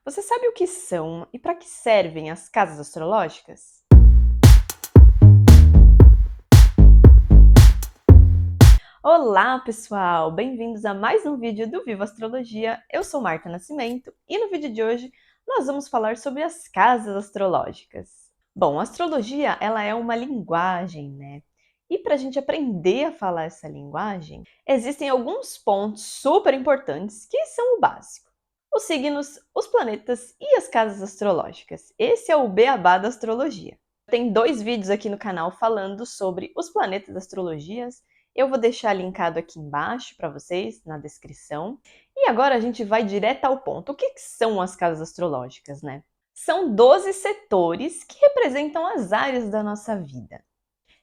Você sabe o que são e para que servem as casas astrológicas? Olá, pessoal! Bem-vindos a mais um vídeo do Viva Astrologia. Eu sou Marta Nascimento e no vídeo de hoje nós vamos falar sobre as casas astrológicas. Bom, a astrologia ela é uma linguagem, né? E para a gente aprender a falar essa linguagem, existem alguns pontos super importantes que são o básico. Os signos, os planetas e as casas astrológicas. Esse é o beabá da astrologia. Tem 2 vídeos aqui no canal falando sobre os planetas das astrologias. Eu vou deixar linkado aqui embaixo para vocês, na descrição. E agora a gente vai direto ao ponto. O que são as casas astrológicas, né? São 12 setores que representam as áreas da nossa vida.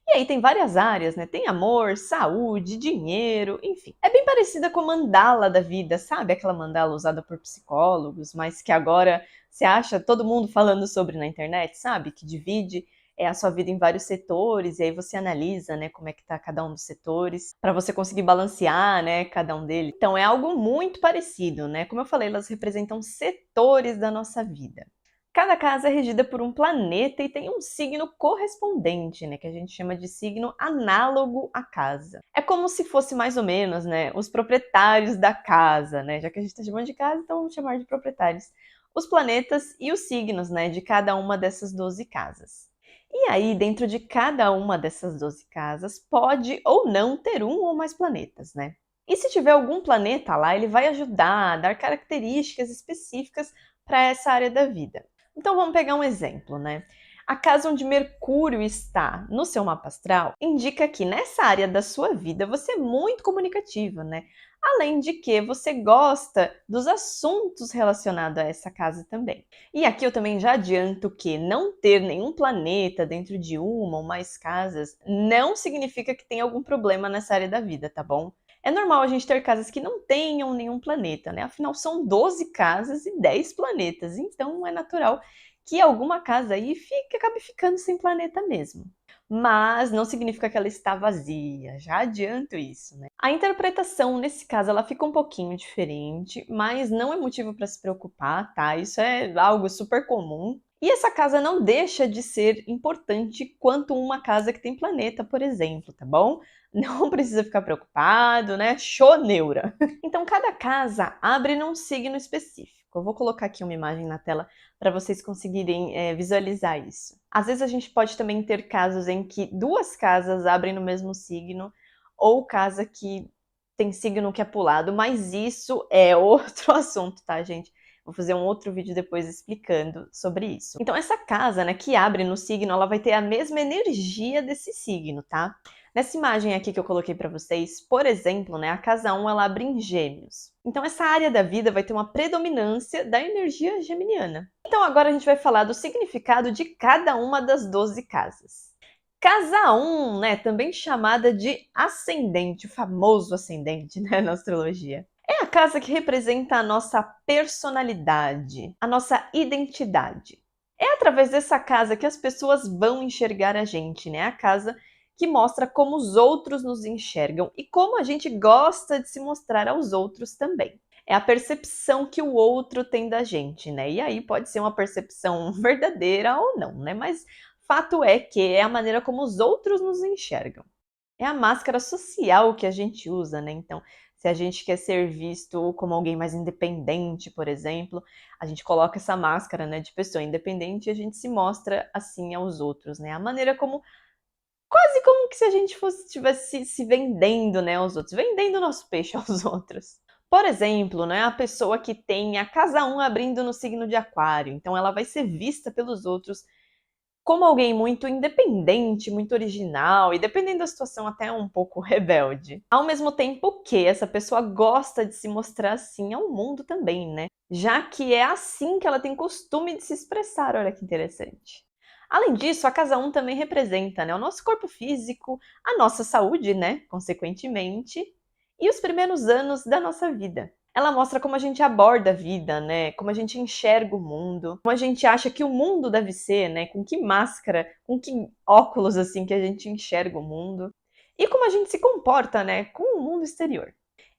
E aí tem várias áreas, né? Tem amor, saúde, dinheiro, enfim. É bem parecida com a mandala da vida, sabe? Aquela mandala usada por psicólogos, mas que agora você acha todo mundo falando sobre na internet, sabe? Que divide a sua vida em vários setores, e aí você analisa, né, como é que tá cada um dos setores, para você conseguir balancear, né, cada um deles. Então é algo muito parecido, né? Como eu falei, elas representam setores da nossa vida. Cada casa é regida por um planeta e tem um signo correspondente, né, que a gente chama de signo análogo à casa. É como se fosse mais ou menos, né, os proprietários da casa, né, já que a gente está chamando de casa, então vamos chamar de proprietários. Os planetas e os signos, né, de cada uma dessas 12 casas. E aí, dentro de cada uma dessas 12 casas, pode ou não ter um ou mais planetas, né? E se tiver algum planeta lá, ele vai ajudar a dar características específicas para essa área da vida. Então vamos pegar um exemplo, né? A casa onde Mercúrio está no seu mapa astral indica que nessa área da sua vida você é muito comunicativo, né? Além de que você gosta dos assuntos relacionados a essa casa também. E aqui eu também já adianto que não ter nenhum planeta dentro de uma ou mais casas não significa que tem algum problema nessa área da vida, tá bom? É normal a gente ter casas que não tenham nenhum planeta, né? Afinal, são 12 casas e 10 planetas, então é natural que alguma casa aí acabe ficando sem planeta mesmo. Mas não significa que ela está vazia, já adianto isso, né? A interpretação, nesse caso, ela fica um pouquinho diferente, mas não é motivo para se preocupar, tá? Isso é algo super comum. E essa casa não deixa de ser importante quanto uma casa que tem planeta, por exemplo, tá bom? Não precisa ficar preocupado, né? Show neura! Então, cada casa abre num signo específico. Eu vou colocar aqui uma imagem na tela para vocês conseguirem visualizar isso. Às vezes a gente pode também ter casos em que 2 casas abrem no mesmo signo, ou casa que tem signo que é pulado, mas isso é outro assunto, tá, gente? Vou fazer um outro vídeo depois explicando sobre isso. Então, essa casa, né, que abre no signo, ela vai ter a mesma energia desse signo, tá? Nessa imagem aqui que eu coloquei para vocês, por exemplo, né, a casa 1 ela abre em Gêmeos. Então essa área da vida vai ter uma predominância da energia geminiana. Então agora a gente vai falar do significado de cada uma das 12 casas. Casa 1, né, também chamada de ascendente, o famoso ascendente, né, na astrologia. É a casa que representa a nossa personalidade, a nossa identidade. É através dessa casa que as pessoas vão enxergar a gente, né? A casa que mostra como os outros nos enxergam e como a gente gosta de se mostrar aos outros também. É a percepção que o outro tem da gente, né? E aí pode ser uma percepção verdadeira ou não, né? Mas fato é que é a maneira como os outros nos enxergam. É a máscara social que a gente usa, né? Então, se a gente quer ser visto como alguém mais independente, por exemplo, a gente coloca essa máscara, né, de pessoa independente e a gente se mostra assim aos outros, né? A maneira como quase como que se a gente estivesse se vendendo, né, aos outros, vendendo o nosso peixe aos outros. Por exemplo, né, a pessoa que tem a casa 1 abrindo no signo de Aquário, então ela vai ser vista pelos outros como alguém muito independente, muito original e, dependendo da situação, até um pouco rebelde. Ao mesmo tempo que essa pessoa gosta de se mostrar assim ao mundo também, né? Já que é assim que ela tem costume de se expressar, olha que interessante. Além disso, a casa 1 também representa, né, o nosso corpo físico, a nossa saúde, né, consequentemente, e os primeiros anos da nossa vida. Ela mostra como a gente aborda a vida, né, como a gente enxerga o mundo, como a gente acha que o mundo deve ser, né, com que máscara, com que óculos assim que a gente enxerga o mundo, e como a gente se comporta, né, com o mundo exterior.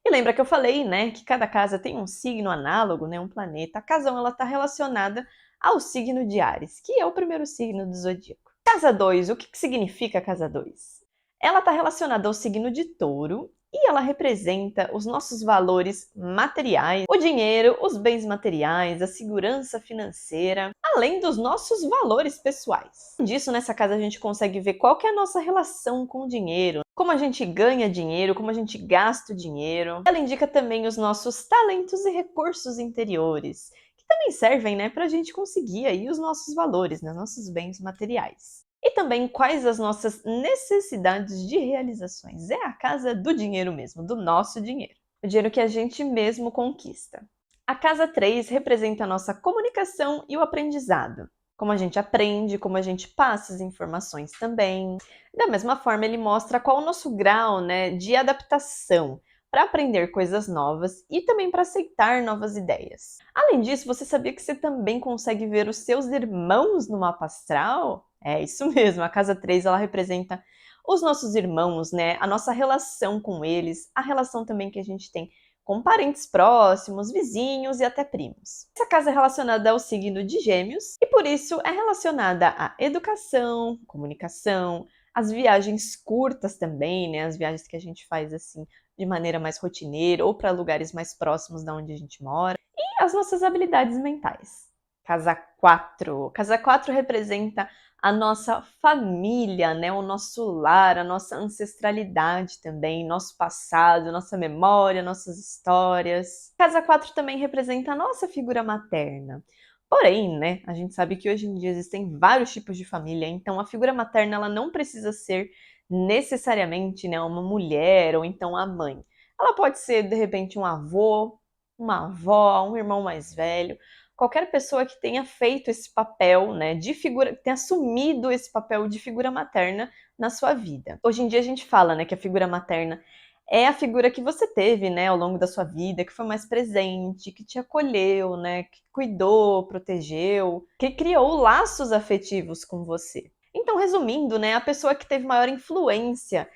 E lembra que eu falei, né, que cada casa tem um signo análogo, né, um planeta. A casa 1 ela está relacionada ao signo de Áries, que é o primeiro signo do zodíaco. Casa 2, o que significa casa 2? Ela está relacionada ao signo de Touro e ela representa os nossos valores materiais, o dinheiro, os bens materiais, a segurança financeira, além dos nossos valores pessoais. Disso, nessa casa a gente consegue ver qual que é a nossa relação com o dinheiro, como a gente ganha dinheiro, como a gente gasta o dinheiro. Ela indica também os nossos talentos e recursos interiores, que também servem, né, para a gente conseguir aí os nossos valores, né, nossos bens materiais. E também quais as nossas necessidades de realizações. É a casa do dinheiro mesmo, do nosso dinheiro. O dinheiro que a gente mesmo conquista. A casa 3 representa a nossa comunicação e o aprendizado. Como a gente aprende, como a gente passa as informações também. Da mesma forma, ele mostra qual o nosso grau, né, de adaptação para aprender coisas novas e também para aceitar novas ideias. Além disso, você sabia que você também consegue ver os seus irmãos no mapa astral? É isso mesmo, a casa 3 ela representa os nossos irmãos, né? A nossa relação com eles, a relação também que a gente tem com parentes próximos, vizinhos e até primos. Essa casa é relacionada ao signo de Gêmeos e por isso é relacionada à educação, comunicação, as viagens curtas também, né? As viagens que a gente faz assim de maneira mais rotineira ou para lugares mais próximos da onde a gente mora e as nossas habilidades mentais. Casa 4. Casa 4 representa a nossa família, né? O nosso lar, a nossa ancestralidade também, nosso passado, nossa memória, nossas histórias. Casa 4 também representa a nossa figura materna. Porém, né, a gente sabe que hoje em dia existem vários tipos de família, então a figura materna ela não precisa ser necessariamente, né, uma mulher ou então a mãe. Ela pode ser, de repente, um avô, uma avó, um irmão mais velho, qualquer pessoa que tenha feito esse papel, né, de figura, tenha assumido esse papel de figura materna na sua vida. Hoje em dia a gente fala, né, que a figura materna é a figura que você teve, né, ao longo da sua vida, que foi mais presente, que te acolheu, né, que cuidou, protegeu, que criou laços afetivos com você. Então, resumindo, né, a pessoa que teve maior influência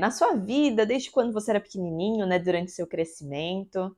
na sua vida desde quando você era pequenininho, né, durante seu crescimento.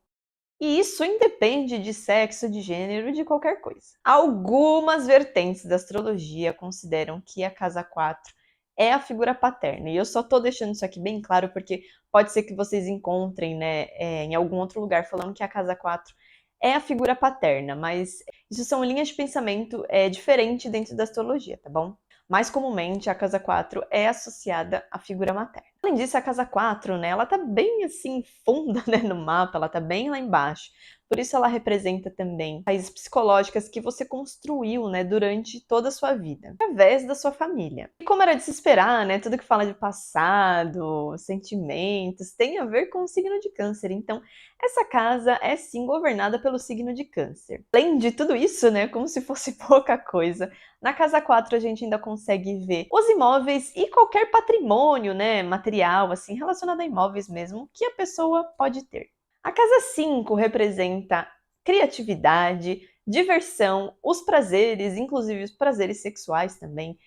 E isso independe de sexo, de gênero, de qualquer coisa. Algumas vertentes da astrologia consideram que a casa 4 é a figura paterna. E eu só tô deixando isso aqui bem claro porque pode ser que vocês encontrem, né, em algum outro lugar falando que a casa 4 é a figura paterna, mas isso são linhas de pensamento diferentes dentro da astrologia, tá bom? Mais comumente, a casa 4 é associada à figura materna. Além disso, a casa 4, né, ela tá bem assim, funda, né, no mapa, ela tá bem lá embaixo. Por isso ela representa também raízes psicológicas que você construiu, né, durante toda a sua vida, através da sua família. E como era de se esperar, né, tudo que fala de passado, sentimentos, tem a ver com o signo de Câncer. Então, essa casa é sim governada pelo signo de Câncer. Além de tudo isso, né, como se fosse pouca coisa, na casa 4 a gente ainda consegue ver os imóveis e qualquer patrimônio, né, material, assim, relacionado a imóveis mesmo, que a pessoa pode ter. A casa 5 representa criatividade, diversão, os prazeres, inclusive os prazeres sexuais também,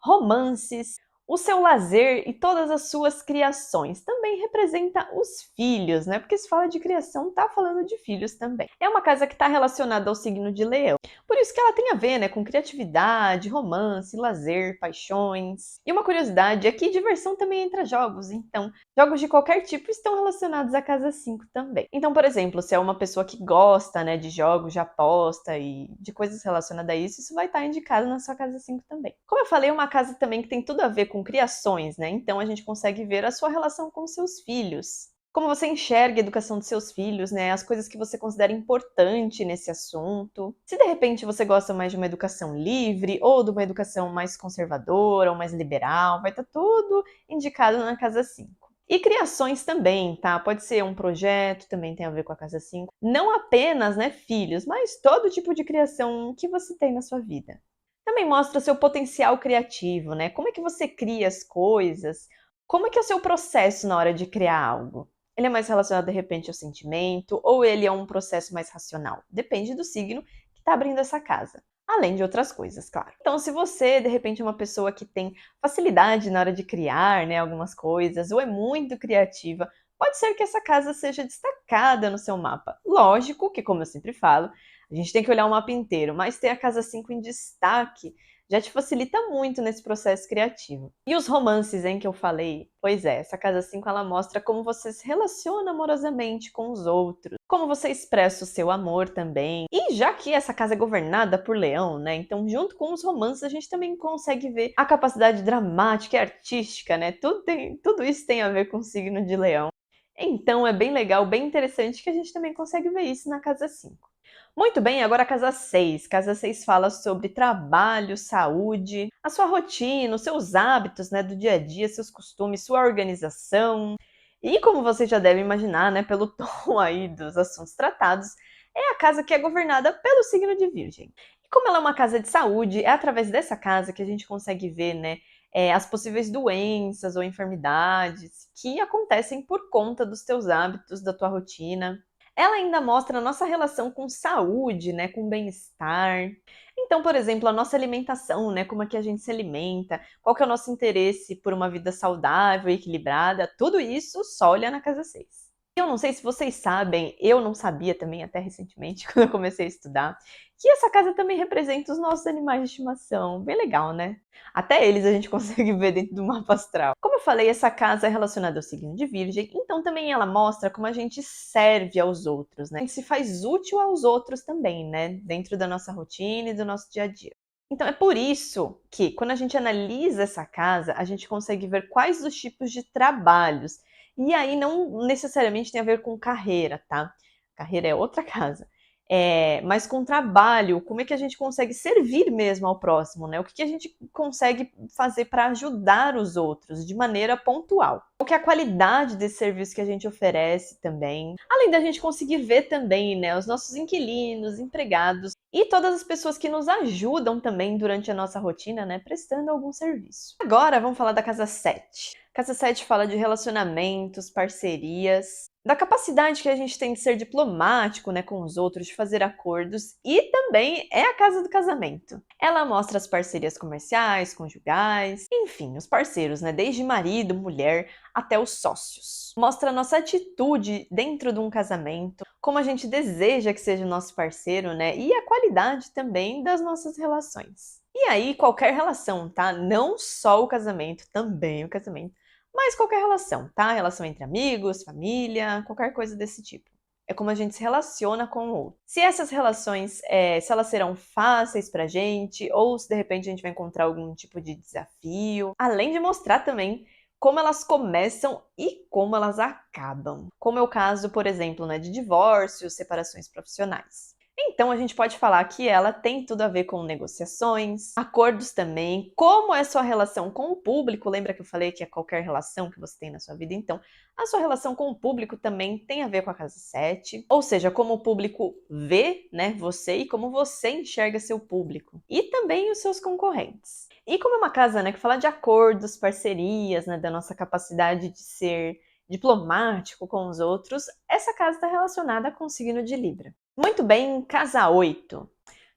romances, o seu lazer e todas as suas criações. Também representa os filhos, né? Porque se fala de criação, tá falando de filhos também. É uma casa que está relacionada ao signo de Leão. Por isso que ela tem a ver, né, com criatividade, romance, lazer, paixões. E uma curiosidade é que diversão também entra jogos, então jogos de qualquer tipo estão relacionados à casa 5 também. Então, por exemplo, se é uma pessoa que gosta, né, de jogos, de aposta e de coisas relacionadas a isso, isso vai estar indicado na sua casa 5 também. Como eu falei, é uma casa também que tem tudo a ver com criações, né? Então a gente consegue ver a sua relação com seus filhos. Como você enxerga a educação dos seus filhos, né? As coisas que você considera importante nesse assunto. Se de repente você gosta mais de uma educação livre ou de uma educação mais conservadora ou mais liberal, vai estar tudo indicado na casa 5. E criações também, tá? Pode ser um projeto, também tem a ver com a casa 5. Não apenas, né, filhos, mas todo tipo de criação que você tem na sua vida. Também mostra seu potencial criativo, né? Como é que você cria as coisas? Como é que é o seu processo na hora de criar algo? Ele é mais relacionado, de repente, ao sentimento ou ele é um processo mais racional? Depende do signo que está abrindo essa casa. Além de outras coisas, claro. Então, se você, de repente, é uma pessoa que tem facilidade na hora de criar, né, algumas coisas, ou é muito criativa, pode ser que essa casa seja destacada no seu mapa. Lógico que, como eu sempre falo, a gente tem que olhar o mapa inteiro, mas ter a casa 5 em destaque já te facilita muito nesse processo criativo. E os romances, hein, que eu falei? Pois é, essa casa 5 ela mostra como você se relaciona amorosamente com os outros, como você expressa o seu amor também. E já que essa casa é governada por Leão, né? Então, junto com os romances, a gente também consegue ver a capacidade dramática e artística, né? Tudo isso tem a ver com o signo de Leão. Então, é bem legal, bem interessante que a gente também consegue ver isso na casa 5. Muito bem, agora a casa 6. Casa 6 fala sobre trabalho, saúde, a sua rotina, os seus hábitos, né, do dia a dia, seus costumes, sua organização. E como você já deve imaginar, né, pelo tom aí dos assuntos tratados, é a casa que é governada pelo signo de Virgem. E como ela é uma casa de saúde, é através dessa casa que a gente consegue ver, né, as possíveis doenças ou enfermidades que acontecem por conta dos teus hábitos, da tua rotina. Ela ainda mostra a nossa relação com saúde, né, com bem-estar. Então, por exemplo, a nossa alimentação, né, como é que a gente se alimenta, qual que é o nosso interesse por uma vida saudável e equilibrada, tudo isso só olha na casa 6. Eu não sei se vocês sabem, eu não sabia também até recentemente, quando eu comecei a estudar, que essa casa também representa os nossos animais de estimação. Bem legal, né? Até eles a gente consegue ver dentro do mapa astral. Como eu falei, essa casa é relacionada ao signo de Virgem, então também ela mostra como a gente serve aos outros, né? A gente se faz útil aos outros também, né? Dentro da nossa rotina e do nosso dia a dia. Então é por isso que, quando a gente analisa essa casa, a gente consegue ver quais os tipos de trabalhos. E aí não necessariamente tem a ver com carreira, tá? Carreira é outra casa. Mas com trabalho, como é que a gente consegue servir mesmo ao próximo, né? O que a gente consegue fazer para ajudar os outros de maneira pontual? Qual que é a qualidade desse serviço que a gente oferece também? Além da gente conseguir ver também, né, os nossos inquilinos, empregados e todas as pessoas que nos ajudam também durante a nossa rotina, né, prestando algum serviço. Agora vamos falar da casa 7. Casa 7 fala de relacionamentos, parcerias, da capacidade que a gente tem de ser diplomático, né, com os outros, de fazer acordos, e também é a casa do casamento. Ela mostra as parcerias comerciais, conjugais, enfim, os parceiros, né, desde marido, mulher, até os sócios. Mostra a nossa atitude dentro de um casamento, como a gente deseja que seja o nosso parceiro, né, e a qualidade também das nossas relações. E aí, qualquer relação, tá? Não só o casamento, também o casamento, mas qualquer relação, tá? Relação entre amigos, família, qualquer coisa desse tipo. É como a gente se relaciona com o outro. Se essas relações, se elas serão fáceis pra gente, ou se de repente a gente vai encontrar algum tipo de desafio. Além de mostrar também como elas começam e como elas acabam. Como é o caso, por exemplo, né, de divórcios, separações profissionais. Então, a gente pode falar que ela tem tudo a ver com negociações, acordos também, como é sua relação com o público. Lembra que eu falei que é qualquer relação que você tem na sua vida? Então, a sua relação com o público também tem a ver com a casa 7, ou seja, como o público vê, né, você e como você enxerga seu público, e também os seus concorrentes. E como é uma casa, né, que fala de acordos, parcerias, né, da nossa capacidade de ser diplomático com os outros, essa casa está relacionada com o signo de Libra. Muito bem, casa 8.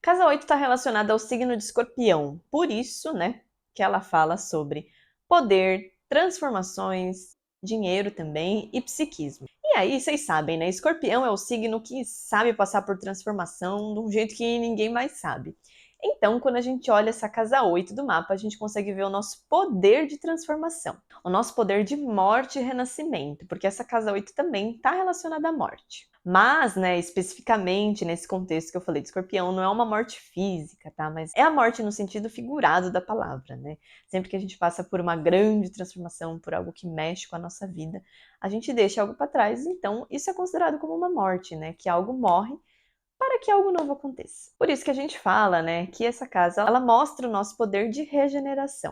Casa 8 está relacionada ao signo de Escorpião, por isso, né, que ela fala sobre poder, transformações, dinheiro também e psiquismo. E aí, vocês sabem, né, Escorpião é o signo que sabe passar por transformação de um jeito que ninguém mais sabe. Então, quando a gente olha essa casa 8 do mapa, a gente consegue ver o nosso poder de transformação, o nosso poder de morte e renascimento, porque essa casa 8 também está relacionada à morte. Mas, né, especificamente nesse contexto que eu falei de escorpião, não é uma morte física, tá? Mas é a morte no sentido figurado da palavra, né? Sempre que a gente passa por uma grande transformação, por algo que mexe com a nossa vida, a gente deixa algo para trás, então isso é considerado como uma morte, né? Que algo morre para que algo novo aconteça. Por isso que a gente fala, né, que essa casa, ela mostra o nosso poder de regeneração.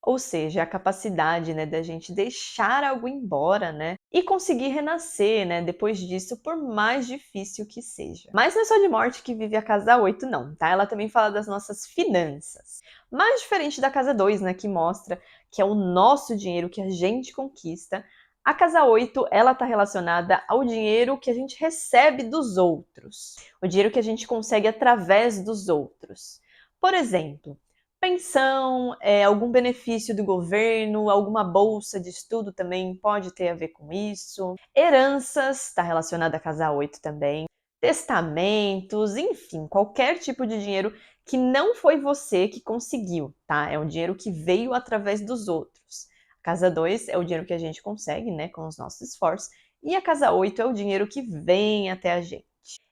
Ou seja, a capacidade, né, da gente deixar algo embora, né, e conseguir renascer, né, depois disso, por mais difícil que seja. Mas não é só de morte que vive a casa 8, não, tá? Ela também fala das nossas finanças. Mais diferente da casa 2, né, que mostra que é o nosso dinheiro que a gente conquista. A casa 8, ela está relacionada ao dinheiro que a gente recebe dos outros, o dinheiro que a gente consegue através dos outros. Por exemplo, Pensão, algum benefício do governo, alguma bolsa de estudo também pode ter a ver com isso. Heranças, está relacionada à casa 8 também. Testamentos, enfim, qualquer tipo de dinheiro que não foi você que conseguiu, tá? É um dinheiro que veio através dos outros. A casa 2 é o dinheiro que a gente consegue, né, com os nossos esforços. E a casa 8 é o dinheiro que vem até a gente.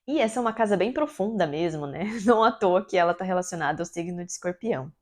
E essa é uma casa bem profunda mesmo, né? Não à toa que ela está relacionada ao signo de Escorpião.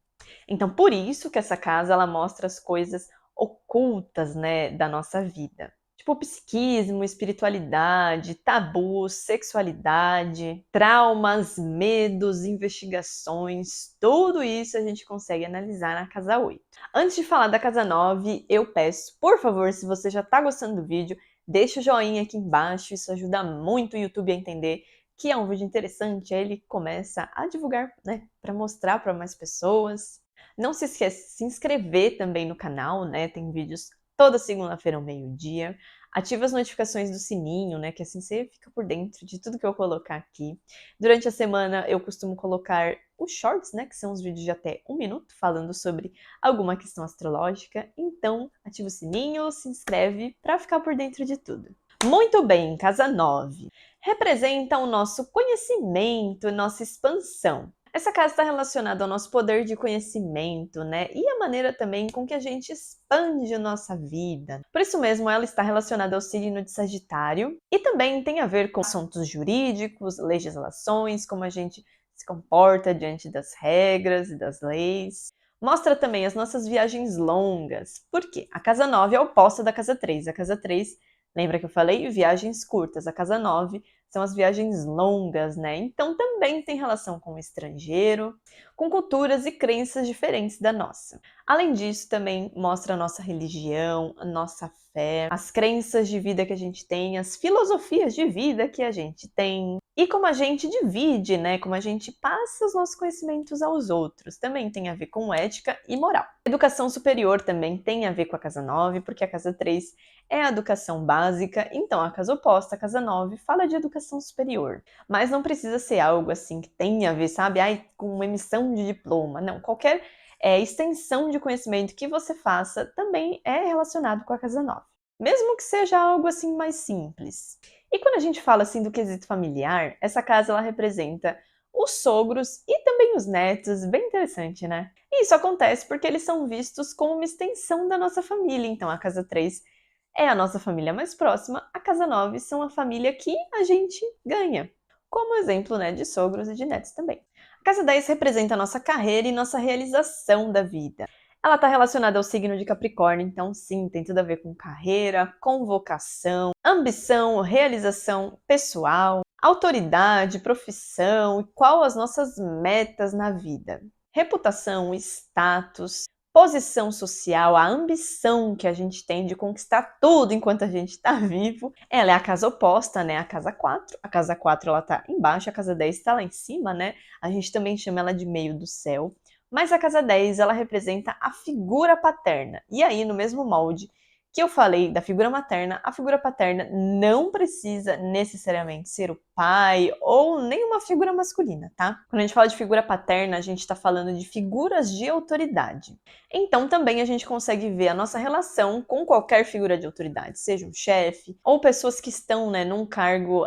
Então, por isso que essa casa ela mostra as coisas ocultas, né, da nossa vida. Tipo psiquismo, espiritualidade, tabus, sexualidade, traumas, medos, investigações, tudo isso a gente consegue analisar na casa 8. Antes de falar da casa 9, eu peço, por favor, se você já está gostando do vídeo, deixa o joinha aqui embaixo, isso ajuda muito o YouTube a entender que é um vídeo interessante, aí ele começa a divulgar, né, para mostrar para mais pessoas. Não se esqueça de se inscrever também no canal, né, tem vídeos toda segunda-feira ao meio-dia. Ativa as notificações do sininho, né, que assim você fica por dentro de tudo que eu colocar aqui. Durante a semana eu costumo colocar os shorts, né, que são os vídeos de até 1 minuto, falando sobre alguma questão astrológica. Então, ativa o sininho, se inscreve para ficar por dentro de tudo. Muito bem, casa 9. Representa o nosso conhecimento, nossa expansão. Essa casa está relacionada ao nosso poder de conhecimento, né? E a maneira também com que a gente expande a nossa vida. Por isso mesmo, ela está relacionada ao signo de Sagitário e também tem a ver com assuntos jurídicos, legislações, como a gente se comporta diante das regras e das leis. Mostra também as nossas viagens longas. Por quê? A casa 9 é oposta da casa 3. A casa 3, lembra que eu falei? Viagens curtas. A casa 9 são as viagens longas, né? Então também tem relação com o estrangeiro, com culturas e crenças diferentes da nossa. Além disso, também mostra a nossa religião, a nossa fé, as crenças de vida que a gente tem, as filosofias de vida que a gente tem. E como a gente divide, né? Como a gente passa os nossos conhecimentos aos outros. Também tem a ver com ética e moral. Educação superior também tem a ver com a casa 9, porque a casa 3 é a educação básica, então a casa oposta, a casa 9, fala de educação superior. Mas não precisa ser algo assim que tenha a ver, sabe, com uma emissão de diploma. Não, qualquer extensão de conhecimento que você faça também é relacionado com a casa 9. Mesmo que seja algo assim mais simples. E quando a gente fala assim do quesito familiar, essa casa ela representa os sogros e também os netos, bem interessante, né? E isso acontece porque eles são vistos como uma extensão da nossa família, então a casa 3 é a nossa família mais próxima, a casa 9 são a família que a gente ganha, como exemplo, né, de sogros e de netos também. A casa 10 representa a nossa carreira e nossa realização da vida. Ela está relacionada ao signo de Capricórnio, então sim, tem tudo a ver com carreira, com vocação, ambição, realização pessoal, autoridade, profissão e qual as nossas metas na vida. Reputação, status, posição social, a ambição que a gente tem de conquistar tudo enquanto a gente está vivo. Ela é a casa oposta, né? A casa 4. A casa 4 ela tá embaixo, a casa 10 está lá em cima, né? A gente também chama ela de meio do céu. Mas a casa 10 ela representa a figura paterna. E aí, no mesmo molde que eu falei da figura materna, a figura paterna não precisa necessariamente ser o pai ou nenhuma figura masculina, tá? Quando a gente fala de figura paterna, a gente está falando de figuras de autoridade. Então também a gente consegue ver a nossa relação com qualquer figura de autoridade, seja um chefe ou pessoas que estão, né, num cargo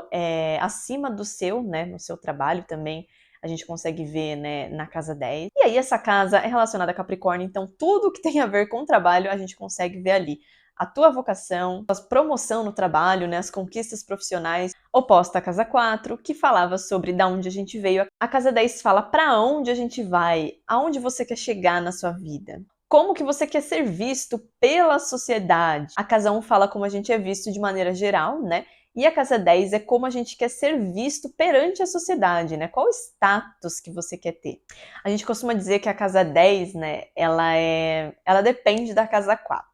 acima do seu, né, no seu trabalho também. A gente consegue ver, né, na casa 10. E aí essa casa é relacionada a Capricórnio, então tudo que tem a ver com o trabalho a gente consegue ver ali. A tua vocação, a promoção no trabalho, né, as conquistas profissionais, oposta à casa 4, que falava sobre da onde a gente veio. A casa 10 fala para onde a gente vai, aonde você quer chegar na sua vida. Como que você quer ser visto pela sociedade. A casa 1 fala como a gente é visto de maneira geral, né? E a casa 10 é como a gente quer ser visto perante a sociedade, né? Qual o status que você quer ter? A gente costuma dizer que a casa 10, né, ela depende da casa 4.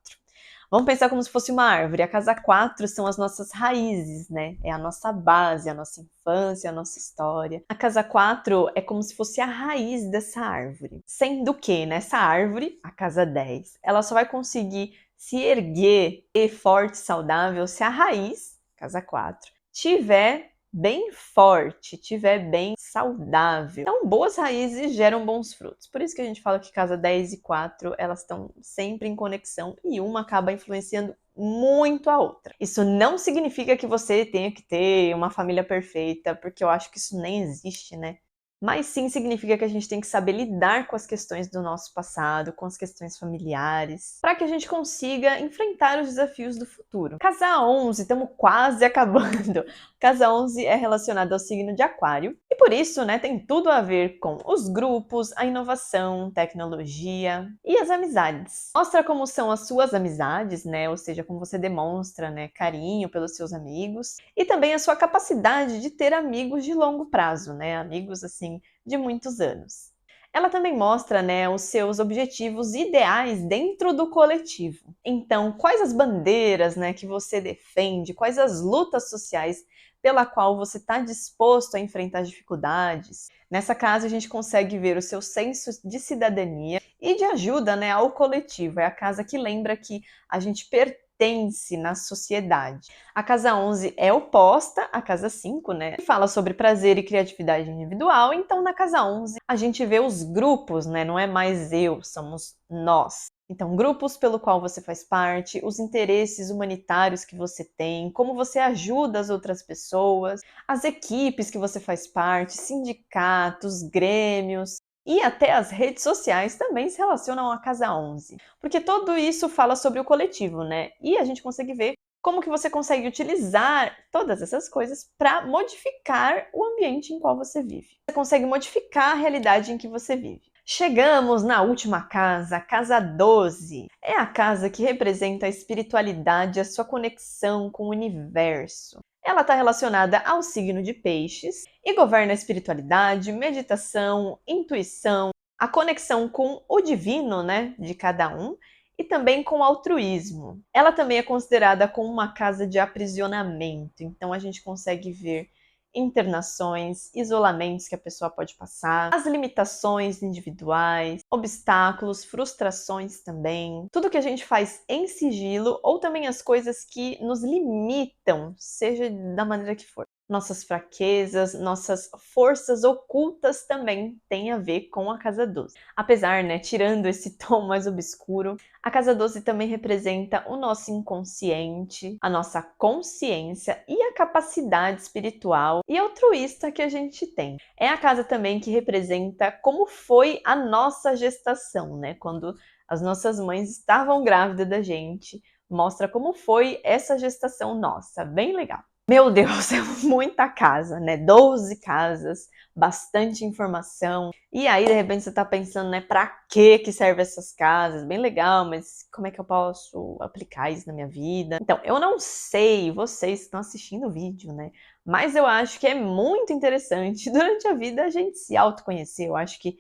Vamos pensar como se fosse uma árvore. A casa 4 são as nossas raízes, né? É a nossa base, a nossa infância, a nossa história. A casa 4 é como se fosse a raiz dessa árvore. Sendo que nessa árvore, a casa 10, ela só vai conseguir se erguer e forte, saudável, se a raiz, casa 4, tiver bem forte, tiver bem saudável. Então, boas raízes geram bons frutos. Por isso que a gente fala que casa 10 e 4, elas estão sempre em conexão e uma acaba influenciando muito a outra. Isso não significa que você tenha que ter uma família perfeita, porque eu acho que isso nem existe, né? Mas sim significa que a gente tem que saber lidar com as questões do nosso passado, com as questões familiares, para que a gente consiga enfrentar os desafios do futuro. Casa 11, estamos quase acabando. Casa 11 é relacionada ao signo de Aquário e por isso, né, tem tudo a ver com os grupos, a inovação, tecnologia e as amizades. Mostra como são as suas amizades, né, ou seja, como você demonstra, né, carinho pelos seus amigos e também a sua capacidade de ter amigos de longo prazo, né, amigos assim de muitos anos. Ela também mostra, né, os seus objetivos ideais dentro do coletivo. Então, quais as bandeiras, né, que você defende, quais as lutas sociais pela qual você está disposto a enfrentar dificuldades. Nessa casa a gente consegue ver o seu senso de cidadania e de ajuda, né, ao coletivo. É a casa que lembra que a gente pertence na sociedade. A casa 11 é oposta à casa 5, né? Fala sobre prazer e criatividade individual, então na casa 11 a gente vê os grupos, né? Não é mais eu, somos nós. Então, grupos pelo qual você faz parte, os interesses humanitários que você tem, como você ajuda as outras pessoas, as equipes que você faz parte, sindicatos, grêmios, e até as redes sociais também se relacionam à Casa 11, porque tudo isso fala sobre o coletivo, né? E a gente consegue ver como que você consegue utilizar todas essas coisas para modificar o ambiente em qual você vive. Você consegue modificar a realidade em que você vive. Chegamos na última casa, a casa 12. É a casa que representa a espiritualidade, a sua conexão com o universo. Ela está relacionada ao signo de Peixes e governa a espiritualidade, meditação, intuição, a conexão com o divino, né, de cada um, e também com o altruísmo. Ela também é considerada como uma casa de aprisionamento, então a gente consegue ver internações, isolamentos que a pessoa pode passar, as limitações individuais, obstáculos, frustrações também, tudo que a gente faz em sigilo ou também as coisas que nos limitam, seja da maneira que for. Nossas fraquezas, nossas forças ocultas também têm a ver com a casa 12. Apesar, né, tirando esse tom mais obscuro, a casa 12 também representa o nosso inconsciente, a nossa consciência e a capacidade espiritual e altruísta que a gente tem. É a casa também que representa como foi a nossa gestação, né? Quando as nossas mães estavam grávidas da gente, mostra como foi essa gestação nossa, bem legal. Meu Deus, é muita casa, né? 12 casas, bastante informação. E aí, de repente, você tá pensando, né, pra que servem essas casas? Bem legal, mas como é que eu posso aplicar isso na minha vida? Então, eu não sei, vocês que estão assistindo o vídeo, né? Mas eu acho que é muito interessante durante a vida a gente se autoconhecer. Eu acho que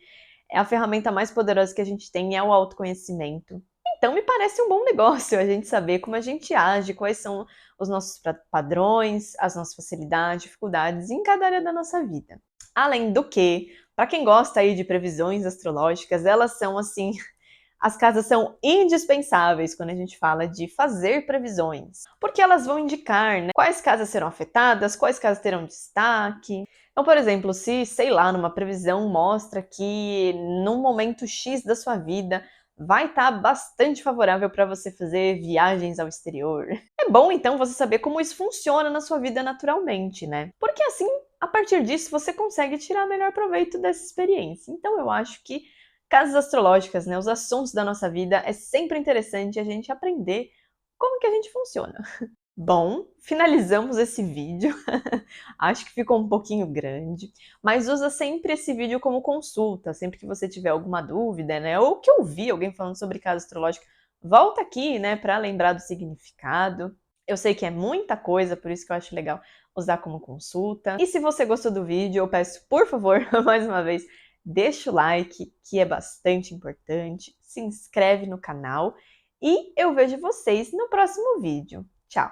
é a ferramenta mais poderosa que a gente tem é o autoconhecimento. Então, me parece um bom negócio a gente saber como a gente age, quais são os nossos padrões, as nossas facilidades, dificuldades em cada área da nossa vida. Além do que, para quem gosta aí de previsões astrológicas, elas são assim, as casas são indispensáveis quando a gente fala de fazer previsões, porque elas vão indicar, né, quais casas serão afetadas, quais casas terão destaque. Então, por exemplo, se, sei lá, numa previsão mostra que num momento X da sua vida vai estar bastante favorável para você fazer viagens ao exterior. É bom, então, você saber como isso funciona na sua vida naturalmente, né? Porque assim, a partir disso, você consegue tirar melhor proveito dessa experiência. Então, eu acho que casas astrológicas, né, os assuntos da nossa vida, é sempre interessante a gente aprender como que a gente funciona. Bom, finalizamos esse vídeo. Acho que ficou um pouquinho grande, mas usa sempre esse vídeo como consulta, sempre que você tiver alguma dúvida, né? Ou que ouvir alguém falando sobre casa astrológica, volta aqui, né, para lembrar do significado. Eu sei que é muita coisa, por isso que eu acho legal usar como consulta. E se você gostou do vídeo, eu peço, por favor, mais uma vez, deixa o like, que é bastante importante, se inscreve no canal e eu vejo vocês no próximo vídeo. Tchau!